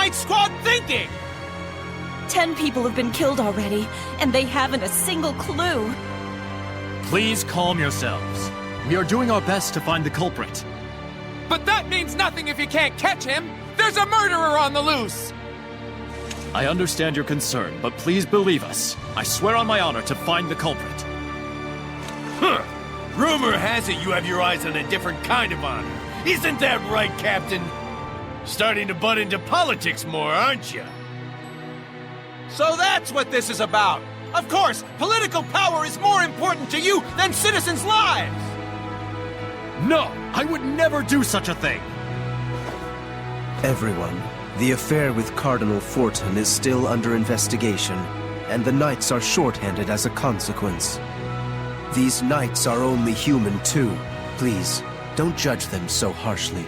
Night Squad thinking? 10 people have been killed already, and they haven't a single clue. Please calm yourselves. We are doing our best to find the culprit. But that means nothing if you can't catch him! There's a murderer on the loose! I understand your concern, but please believe us. I swear on my honor to find the culprit. Huh. Rumor has it you have your eyes on a different kind of honor. Isn't that right, Captain? Starting to butt into politics more, aren't you? So that's what this is about! Of course, political power is more important to you than citizens' lives! No! I would never do such a thing! Everyone, the affair with Cardinal Fortin is still under investigation, and the Knights are shorthanded as a consequence. These Knights are only human too. Please, don't judge them so harshly.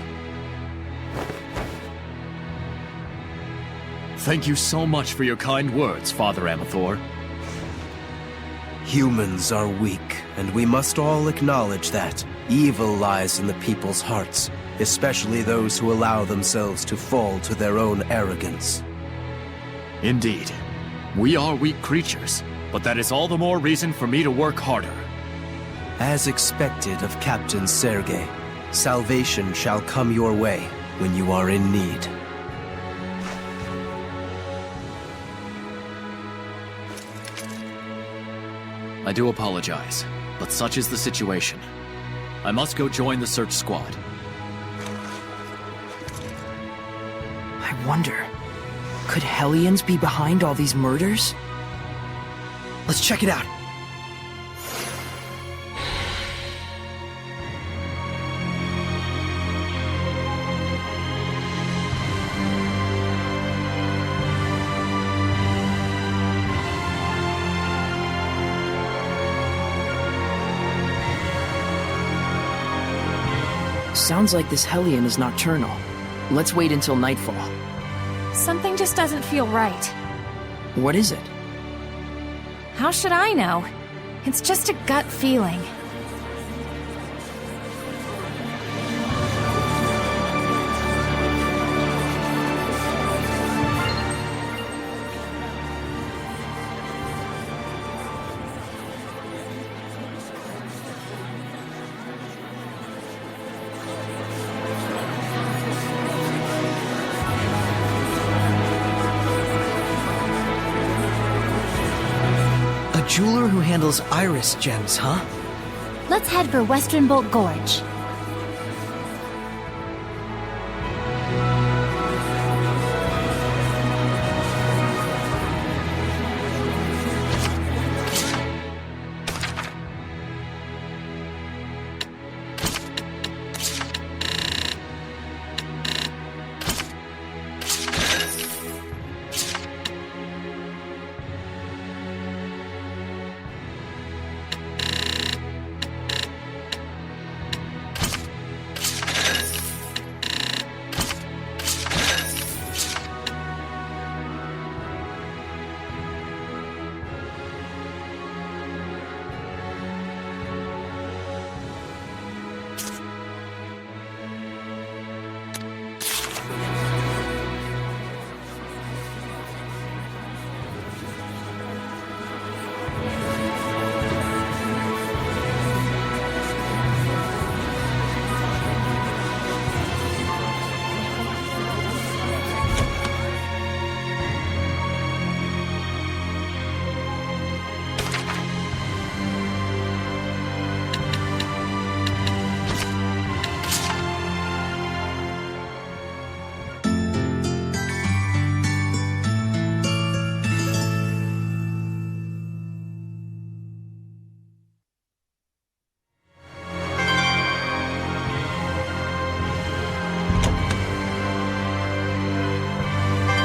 Thank you so much for your kind words, Father Amathor. Humans are weak, and we must all acknowledge that. Evil lies in the people's hearts, especially those who allow themselves to fall to their own arrogance. Indeed. We are weak creatures, but that is all the more reason for me to work harder. As expected of Captain Sergei, salvation shall come your way when you are in need. I do apologize, but such is the situation. I must go join the search squad. I wonder, could Hellions be behind all these murders? Let's check it out. Sounds like this Hellion is nocturnal. Let's wait until nightfall. Something just doesn't feel right. What is it? How should I know? It's just a gut feeling. Jeweler who handles iris gems, huh? Let's head for Western Bolt Gorge.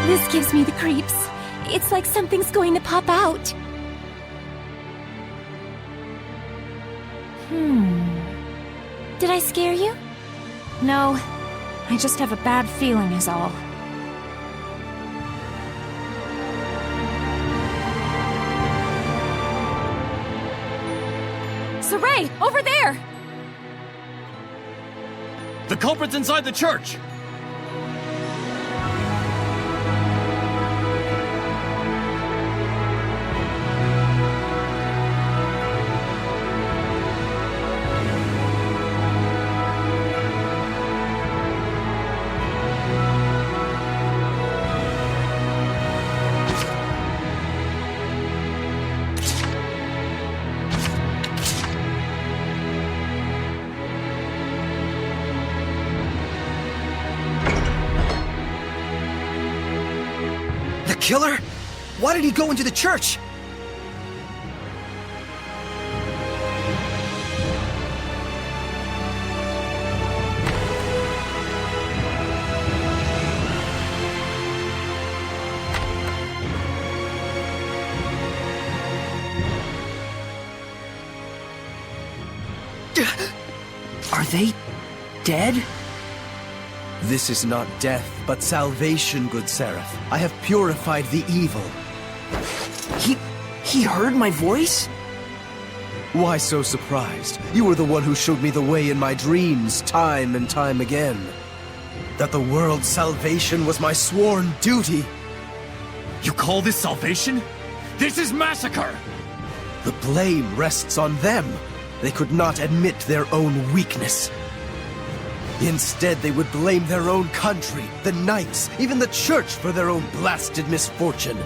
This gives me the creeps. It's like something's going to pop out. Did I scare you? No. I just have a bad feeling is all. Saray, over there! The culprit's inside the church! killer? Why did he go into the church? Are they dead? This is not death, but salvation, good Seraph. I have purified the evil. He heard my voice? Why so surprised? You were the one who showed me the way in my dreams, time and time again. That the world's salvation was my sworn duty. You call this salvation? This is Massaker! The blame rests on them. They could not admit their own weakness. Instead, they would blame their own country, the knights, even the church for their own blasted misfortune.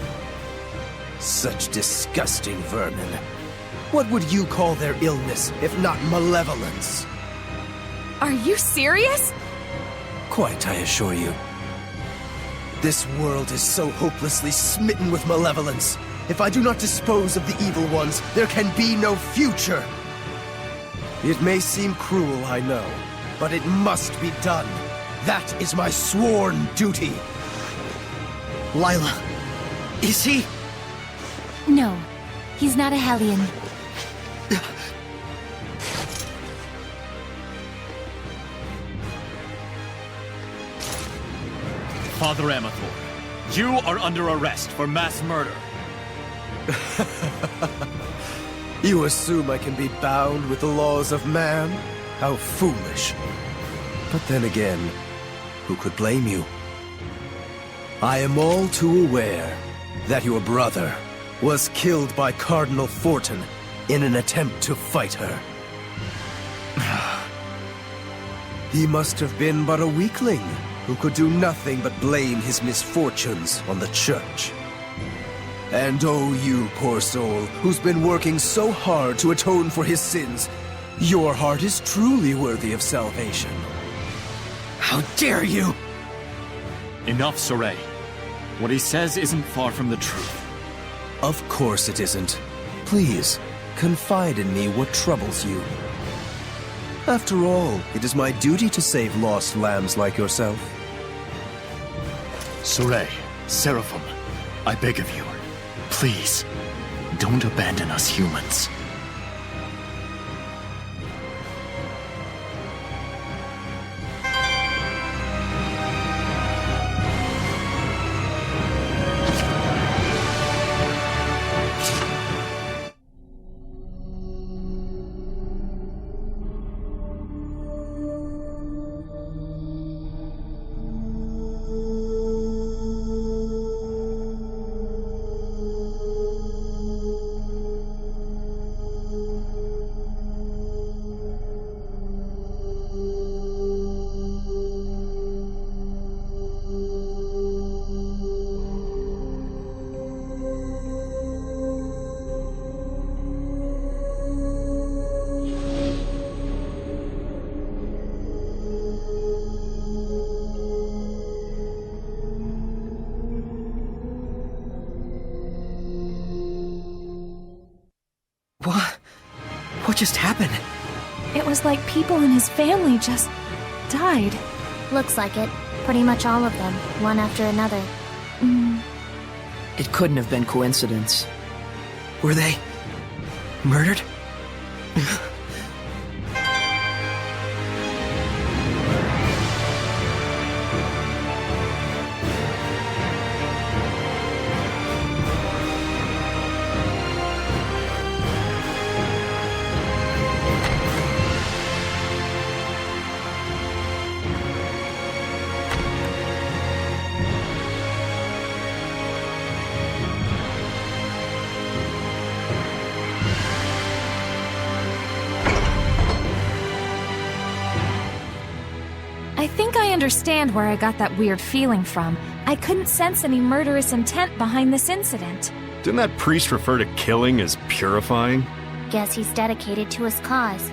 Such disgusting vermin. What would you call their illness, if not malevolence? Are you serious? Quite, I assure you. This world is so hopelessly smitten with malevolence. If I do not dispose of the evil ones, there can be no future. It may seem cruel, I know, but it must be done. That is my sworn duty. Lila, is he? No, he's not a Hellion. Father Amathor, you are under arrest for mass murder. You assume I can be bound with the laws of man? How foolish. But then again, who could blame you? I am all too aware that your brother was killed by Cardinal Fortin in an attempt to fight her. He must have been but a weakling who could do nothing but blame his misfortunes on the church. And oh, you poor soul, who's been working so hard to atone for his sins, your heart is truly worthy of salvation. How dare you! Enough, Soray. What he says isn't far from the truth. Of course it isn't. Please, confide in me what troubles you. After all, it is my duty to save lost lambs like yourself. Soray, Seraphim, I beg of you, please, don't abandon us humans. What just happened? It was like people in his family just died. Looks like it. Pretty much all of them, one after another. It couldn't have been coincidence. Were they murdered? I think I understand where I got that weird feeling from. I couldn't sense any murderous intent behind this incident. Didn't that priest refer to killing as purifying? Guess he's dedicated to his cause.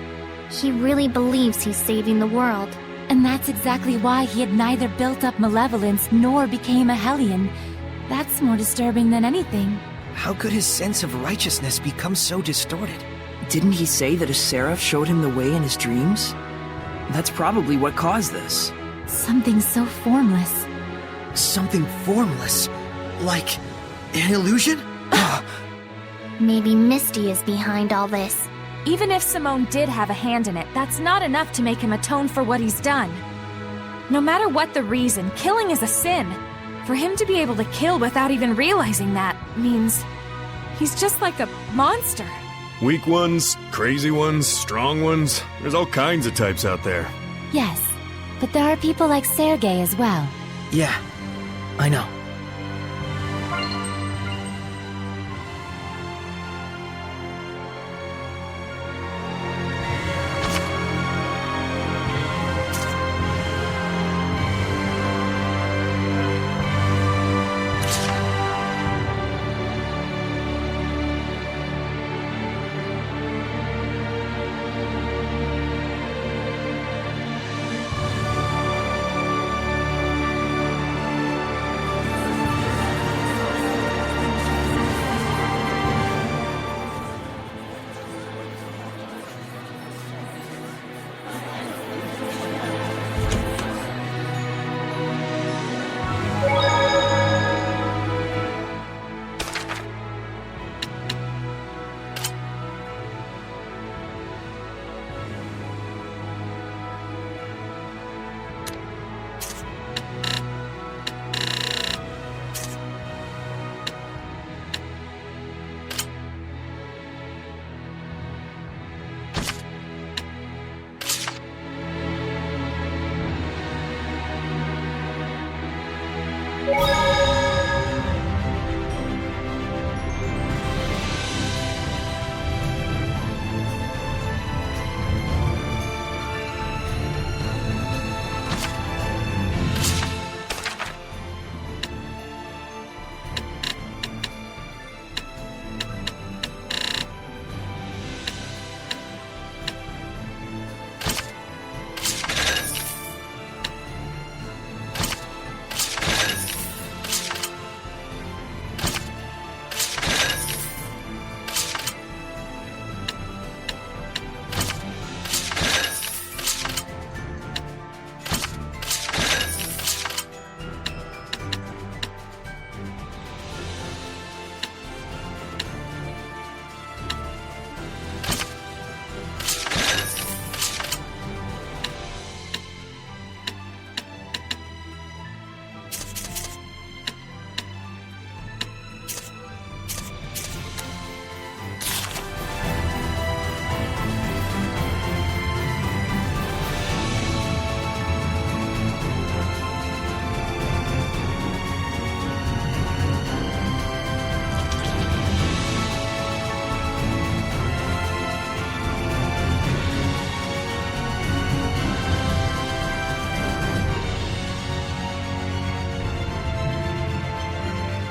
He really believes he's saving the world. And that's exactly why he had neither built up malevolence nor became a Hellion. That's more disturbing than anything. How could his sense of righteousness become so distorted? Didn't he say that a seraph showed him the way in his dreams? That's probably what caused this. Something so formless. Something formless? Like an illusion? Maybe Misty is behind all this. Even if Simone did have a hand in it, that's not enough to make him atone for what he's done. No matter what the reason, killing is a sin. For him to be able to kill without even realizing that means he's just like a monster. Weak ones, crazy ones, strong ones. There's all kinds of types out there. Yes, but there are people like Sergei as well. Yeah, I know.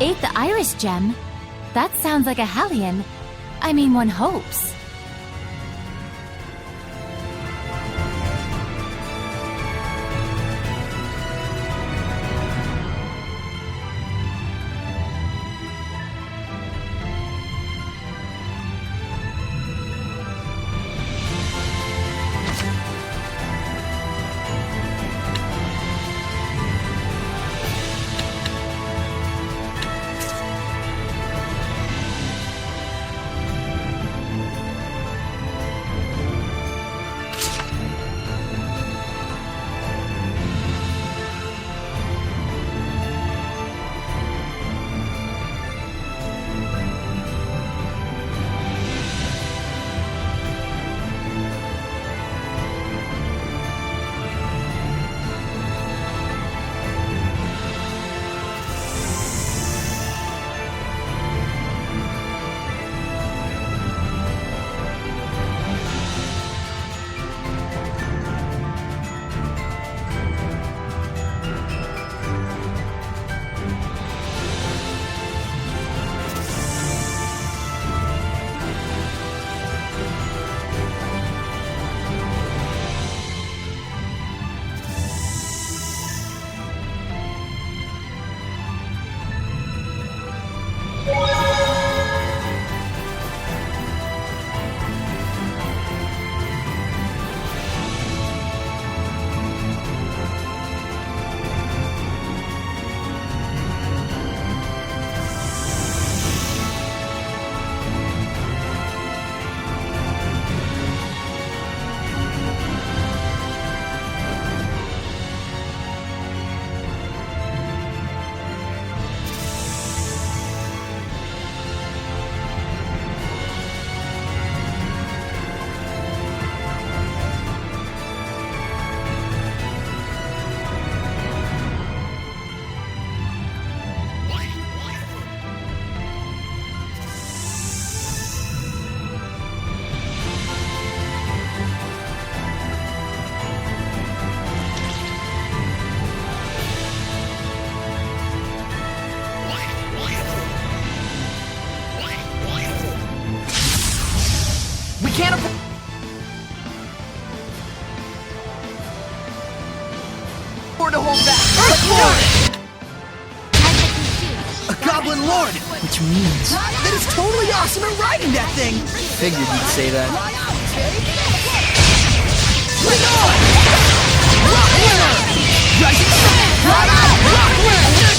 Ate the iris gem? That sounds like a Hellion. I mean, one hopes. Goblin Lord! Which means... That is totally awesome at riding that thing! Figured you'd say that. Bring on! Rock winner! Rising sun! Rock winner!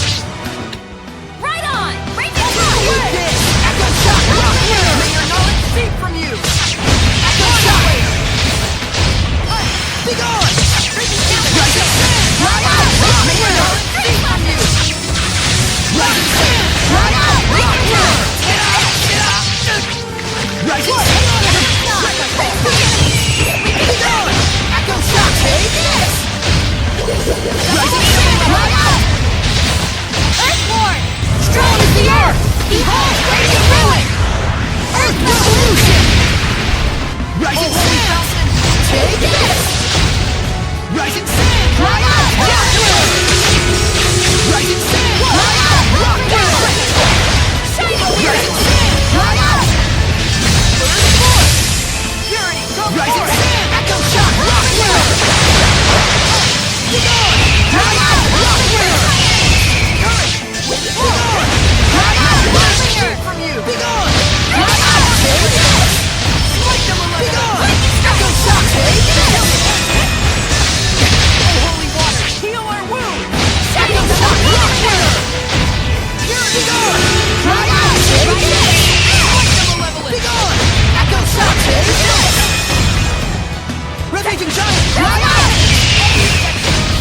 Right on! Break it Eat this! Echo shot! Rock winner! May your knowledge seep from you! Echo shot! Be gone! Rising sun! Rock winner! Seep from you! Rising sun! Rock winner! Rising sun! Be gone! Echo shot! Take this! Rising sun! Earthborn! Strong as the earth! Behold, radiant ruin! Earth revolution! Rising sun! Take this! Rising sun! Rock winner! Rising sun! Rock winner! Rising sun! Purity! Rising sun! Echo shot! Rock winner! Be gone! Rock winner! From you! Be gone! Take this! Smite them a little! Be gone! Echo shot! Take this! Oh, holy water! Heal our wound! Echo shot! Rock winner! Be gone! Take this! Smite them malevolent! Be gone! Echo shot! Take this! Rampaging giant!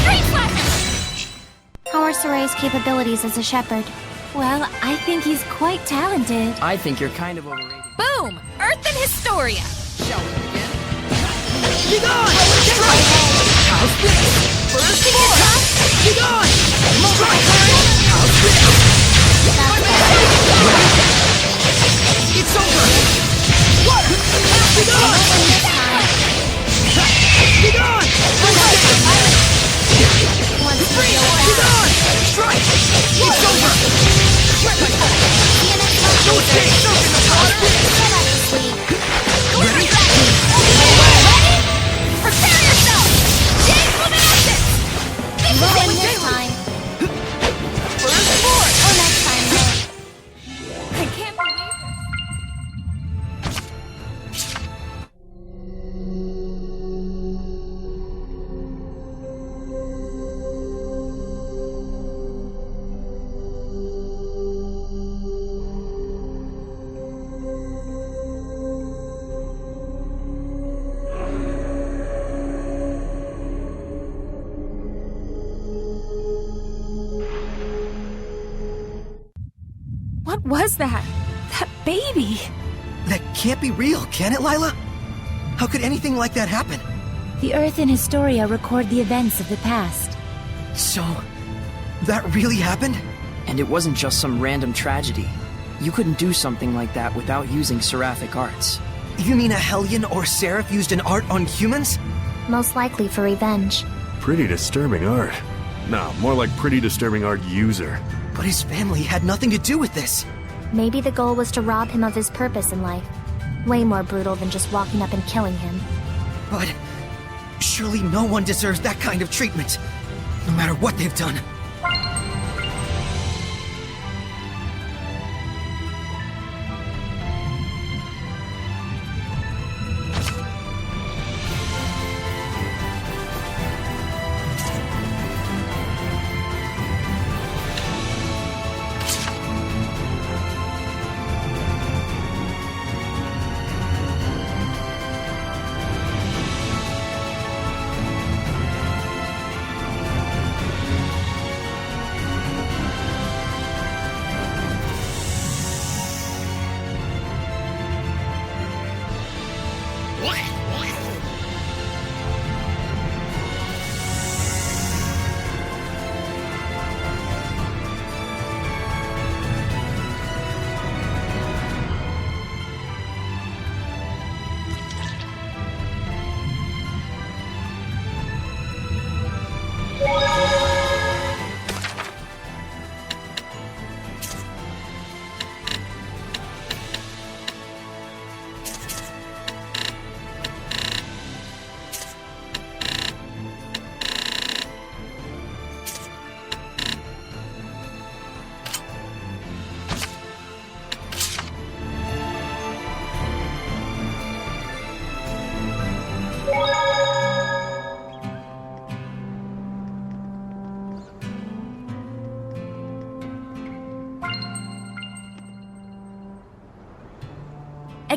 Street Slacker! How are Soray's capabilities as a shepherd? Well, I think he's quite talented. I think you're kind of overrated. Boom! Earth and Historia! Shall we begin? Be gone! Strike! How's this? First force! Be gone! Strike! How's this? It's over! What? Be gone! Be gone! Free! Be gone! Strike! It's over! No escape! Ready? Ready? Prepare yourself! James Luminescence! This is Win it! this time. First force! Or next time, though. I can't believe it. What was that? That baby? That can't be real, can it, Lila? How could anything like that happen? The Earth and Historia record the events of the past. So, that really happened? And it wasn't just some random tragedy. You couldn't do something like that without using seraphic arts. You mean a Hellion or Seraph used an art on humans? Most likely for revenge. Pretty disturbing art. No, more like pretty disturbing art user. But his family had nothing to do with this. Maybe the goal was to rob him of his purpose in life. Way more brutal than just walking up and killing him. But surely no one deserves that kind of treatment, no matter what they've done.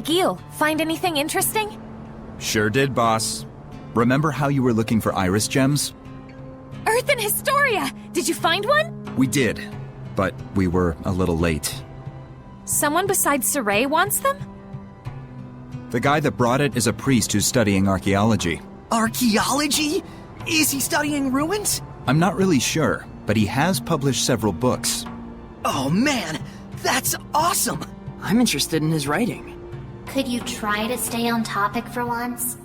Agil, find anything interesting? Sure did, boss. Remember how you were looking for iris gems? Earth and Historia! Did you find one? We did, but we were a little late. Someone besides Saray wants them? The guy that brought it is a priest who's studying archaeology. Archaeology? Is he studying ruins? I'm not really sure, but he has published several books. Oh man, that's awesome! I'm interested in his writing. Could you try to stay on topic for once?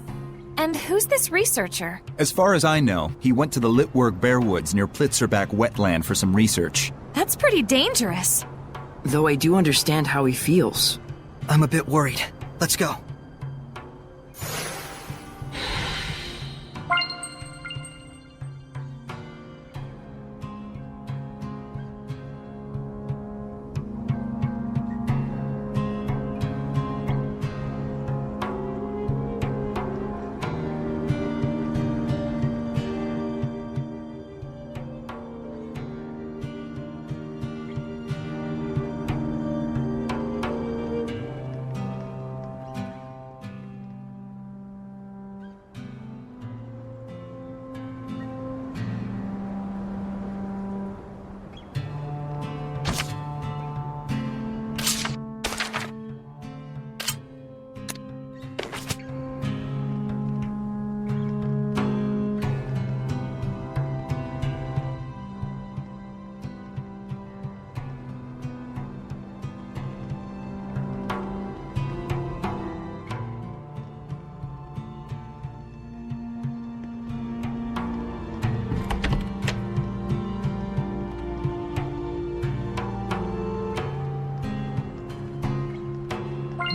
And who's this researcher? As far as I know, he went to the Litwurg Bearwoods near Plitzerback wetland for some research. That's pretty dangerous. Though I do understand how he feels. I'm a bit worried. Let's go.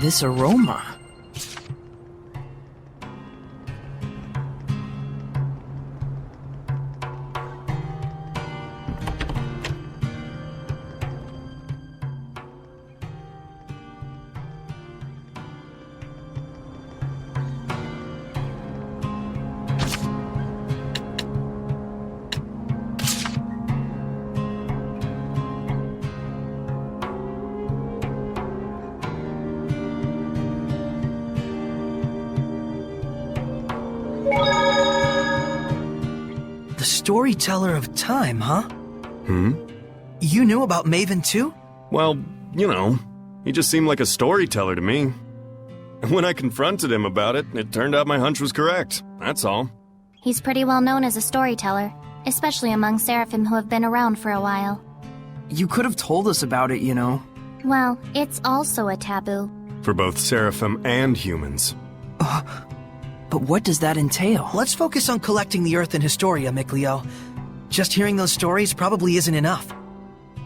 This aroma. Storyteller of time, huh? You knew about Maven too? Well, you know, he just seemed like a storyteller to me. And when I confronted him about it, it turned out my hunch was correct. That's all. He's pretty well known as a storyteller, especially among Seraphim who have been around for a while. You could have told us about it, you know. Well, it's also a taboo. For both Seraphim and humans. But what does that entail? Let's focus on collecting the Earth and Historia, Mikleo. Just hearing those stories probably isn't enough.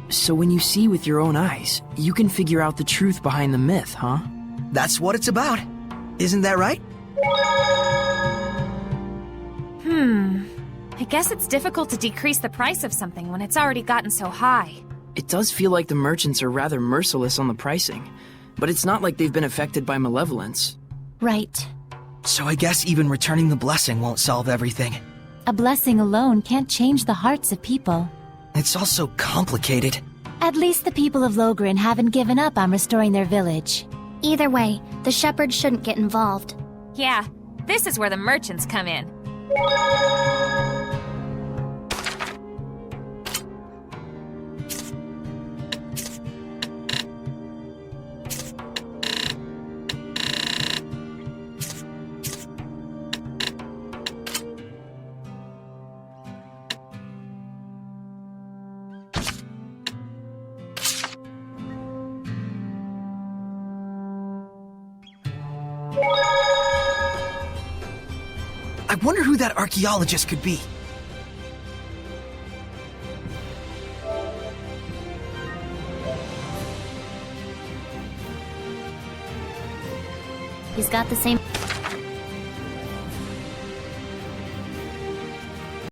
So when you see with your own eyes, you can figure out the truth behind the myth, huh? That's what it's about. Isn't that right? I guess it's difficult to decrease the price of something when it's already gotten so high. It does feel like the merchants are rather merciless on the pricing, but it's not like they've been affected by malevolence. Right. So I guess even returning the blessing won't solve everything. A blessing alone can't change the hearts of people. It's all so complicated. At least the people of Logren haven't given up on restoring their village. Either way, the shepherds shouldn't get involved. Yeah, this is where the merchants come in. I wonder who that archaeologist could be. He's got the same...